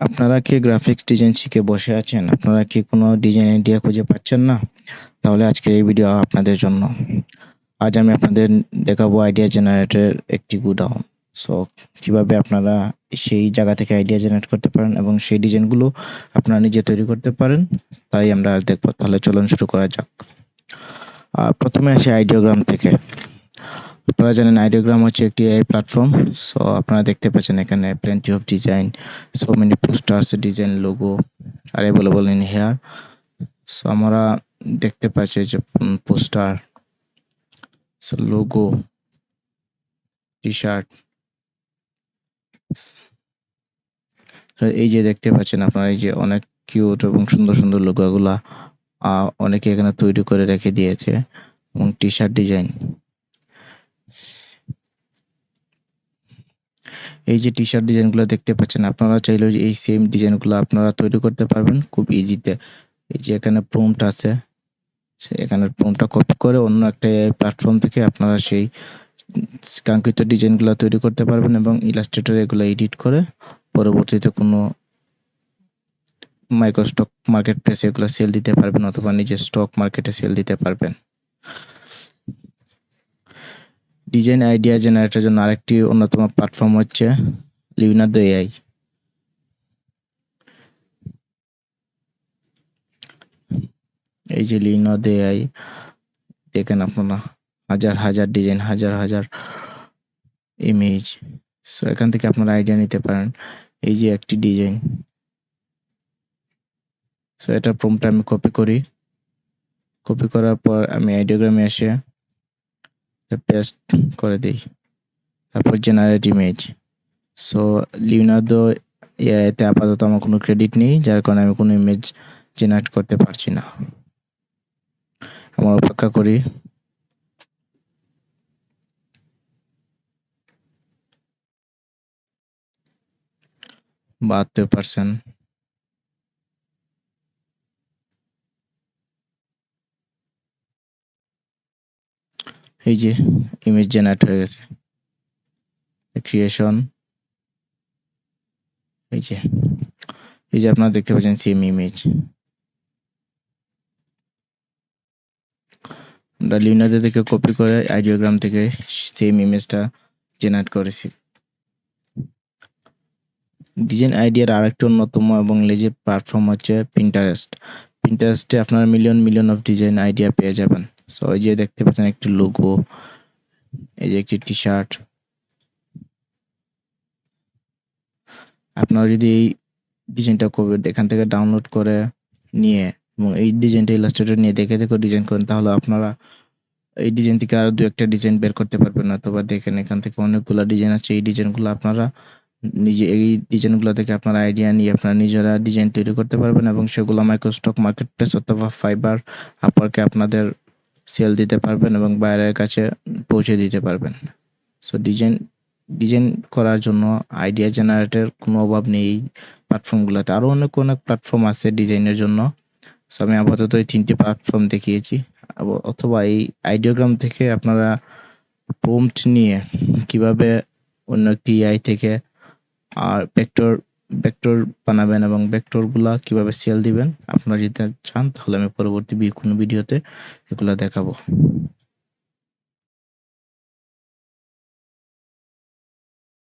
আপনারা কি graphics design শিখে বসে আছেন? আপনারা কি কোনো ডিজাইন আইডিয়া খুঁজে পাচ্ছেন না? তাহলে আজকের এই ভিডিও আপনাদের জন্য। আজ আমি আপনাদের দেখাবো আইডিয়া জেনারেটরের একটি গুডাউন। সো কিভাবে আপনারা সেই জায়গা থেকে আইডিয়া জেনারেট করতে পারেন এবং সেই ডিজাইনগুলো আপনারা নিজে তৈরি করতে পারেন, তাই আমরা আজ দেখব। তাহলে চলুন শুরু করা যাক। প্রথমে আসি আইডিওগ্রাম থেকে। আপনারা জানেন আইডিওগ্রাম হচ্ছে একটি এআই প্ল্যাটফর্ম। সো আপনারা দেখতে পাচ্ছেন এখানে plenty of design, so many posters, design, logo are available in here. So আমরা দেখতে পাচ্ছি যে পোস্টার, লোগো, টি-শার্ট। এই যে দেখতে পাচ্ছেন আপনারা, এই যে অনেক কিউট এবং সুন্দর সুন্দর লোগোগুলা অনেকে এখানে তৈরি করে রেখে দিয়েছে, এবং টি-শার্ট ডিজাইন। এই যে টি-শার্ট ডিজাইনগুলো দেখতে পাচ্ছেন, আপনারা চাইলেও এই সেম ডিজাইনগুলো আপনারা তৈরি করতে পারবেন খুব ইজিতে। এই যে এখানে প্রম্পট আছে, এখানে প্রম্পটটা কপি করে অন্য একটা প্ল্যাটফর্ম থেকে আপনারা সেই কাঙ্ক্ষিত ডিজাইনগুলো তৈরি করতে পারবেন এবং ইলাস্ট্রেটরে এগুলো এডিট করে পরবর্তীতে কোনো মাইক্রোস্টক মার্কেট প্লেসে এগুলো সেল দিতে পারবেন অথবা নিজের স্টক মার্কেটে সেল দিতে পারবেন। ডিজাইন আইডিয়া জেনারেটরের জন্য আরেকটি অন্যতম প্ল্যাটফর্ম হচ্ছে লিওনার্দো এআই। এই যে লিওনার্দো এআই দেখেন আপনারা, হাজার হাজার ডিজাইন, হাজার হাজার ইমেজ। সো এখান থেকে আপনারা আইডিয়া নিতে পারেন। এই যে একটি ডিজাইন, সো এটা প্রম্পটটা আমি কপি করি। কপি করার পর আমি আইডিওগ্রামে এসে পেস্ট করে দিই, তারপর জেনারেট ইমেজ। সো লিওনার্দো এআইতে আপাতত আমার কোনো ক্রেডিট নেই, যার কারণে আমি কোনো ইমেজ জেনারেট করতে পারছি না। আমরা অপেক্ষা করি। %72। এই যে ইমেজ জেনারেট হয়ে গেছে, ক্রিয়েশন। এই যে আপনারা দেখতে পাচ্ছেন সেম ইমেজ। আমরা লিওনার্দো থেকে কপি করে আইডিওগ্রাম থেকে সেম ইমেজটা জেনারেট করেছি। ডিজাইন আইডিয়ার আরেকটি অন্যতম এবং লেজের প্ল্যাটফর্ম হচ্ছে পিন্টারেস্ট। পিন্টারেস্টে আপনারা মিলিয়ন অফ ডিজাইন আইডিয়া পেয়ে যাবেন। সো এই যে দেখতে পাচ্ছেন একটি লোগো, এই যে একটি টি-শার্ট। আপনারা যদি এই ডিজাইনটা এখান থেকে ডাউনলোড করে নিয়ে এবং এই ডিজাইনটা ইলাস্ট্রেটর নিয়ে দেখে ডিজাইন করেন, তাহলে আপনারা এই ডিজাইন থেকে আরো দু একটা ডিজাইন বের করতে পারবেন। অথবা দেখেন এখান থেকে অনেকগুলো ডিজাইন আছে, এই ডিজাইনগুলো আপনারা এই ডিজাইনগুলো থেকে আপনারা আইডিয়া নিয়ে আপনারা নিজেরা ডিজাইন তৈরি করতে পারবেন এবং সেগুলো মাইক্রোস্টক মার্কেট প্লেস অথবা ফাইবার, আপওয়ার্কে আপনাদের সেল দিতে পারবেন এবং বাইরের কাছে পৌঁছে দিতে পারবেন। সো ডিজাইন করার জন্য আইডিয়া জেনারেটরের কোনো অভাব নেই এই প্ল্যাটফর্মগুলোতে। আরও অনেক প্ল্যাটফর্ম আছে ডিজাইনের জন্য। সো আমি আপাতত এই 3টি প্ল্যাটফর্ম দেখিয়েছি। অথবা এই আইডিওগ্রাম থেকে আপনারা প্রম্পট নিয়ে কিভাবে অন্য একটি এআই থেকে আর ভেক্টর বানাবেন এবং ভেক্টরগুলা কিভাবে সেল দিবেন আপনারা যদি চান, তাহলে আমি পরবর্তী কোনো ভিডিওতে এগুলো দেখাবো।